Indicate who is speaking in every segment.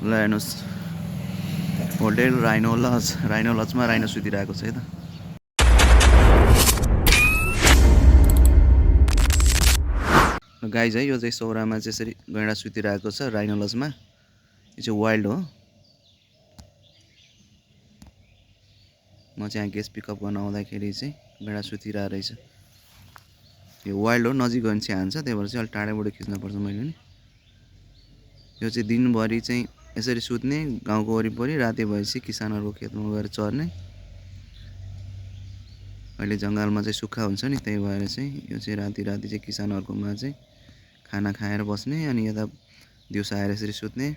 Speaker 1: ल हेर्नुहोस् hotel rhino लजमा राइनो सुतिरहेको छ है त। गाइज है यो चाहिँ सौरामा चाहिँ यसरी गैँडा सुतिरहेको छ राइनो लजमा। यो चाहिँ वाइल्ड हो। म चाहिँ यहाँ गेस्ट पिकअप गर्न आउँदाखेरि चाहिँ गैँडा सुतिरहेको रहेछ। यो वाइल्ड हो, नजिक गयो भने चाहिँ हान्छ, त्यही भएर चाहिँ अलिक टाढैबाट खिच्नुपर्छ मैले नि। यो चाहिँ दिनभरि चाहिँ यसरी सुत्ने गाउँको वरिपरि, राति भएपछि किसानहरूको खेतमा गएर चर्ने। अहिले जङ्गलमा चाहिँ सुक्खा हुन्छ नि, त्यही भएर चाहिँ यो चाहिँ राति चाहिँ किसानहरूकोमा चाहिँ खाना खाएर बस्ने, अनि यता दिउँसो आएर यसरी सुत्ने।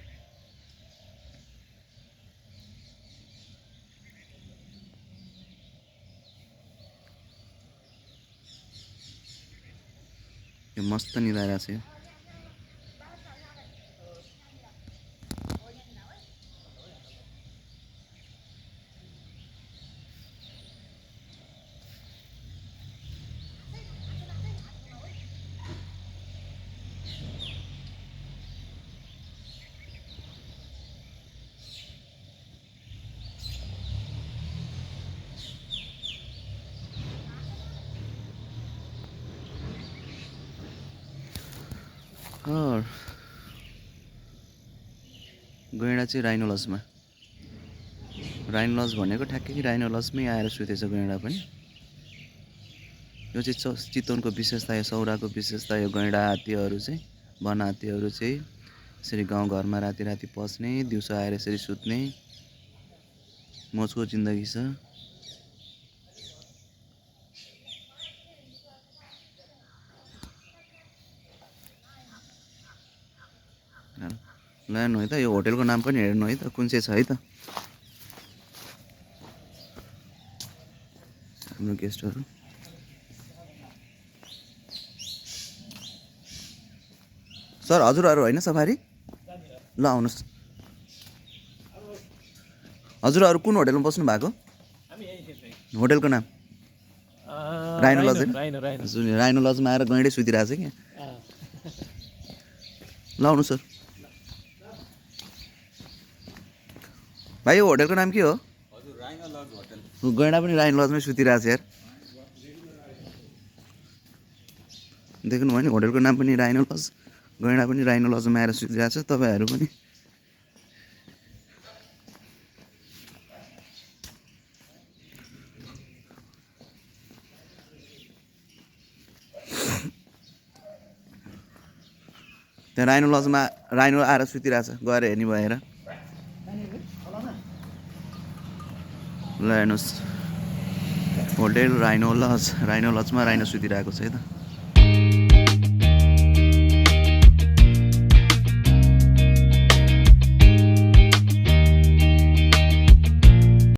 Speaker 1: यो मस्त निदाइरहेको छ। गैँडा चाहिँ राइनो लजमा। राइनो लज भनेको ठ्याक्कै राइनो लजमै आएर सुतेछ गैँडा पनि। यो चाहिँ चितवनको विशेषता, यो सौराको विशेषता। यो गैँडा हात्तीहरू चाहिँ, वन हात्तीहरू चाहिँ यसरी गाउँघरमा राति पस्ने, दिउँसो आएर यसरी सुत्ने मोजको जिन्दगी छ। ल हेर्नु है त, यो होटेलको नाम पनि हेर्नु है त, कुन चाहिँ छ है त हाम्रो गेस्टहरू। सर हजुरहरू होइन सफारी? ल आउनुहोस्। हजुरहरू कुन होटेलमा बस्नु भएको? होटेलको नाम राइनो लज होइन? राइनो लजमा आएर गैँडै सुतिरहेको छ क्या। ल आउनु सर। भाइ यो होटेलको नाम के हो? गैँडा पनि राइनो लजमै सुतिरहेको छ यार। देख्नुभयो नि, होटेलको नाम पनि राइनो लज, गैँडा पनि राइनो लजमा आएर सुतिरहेको छ। तपाईँहरू पनि त्यहाँ राइनो लजमा राइनो आएर सुतिरहेछ, गएर हेर्ने भएर। ल हेर्नुहोस् होटेल राइनो लजमा राइनो सुतिरहेको छ है त।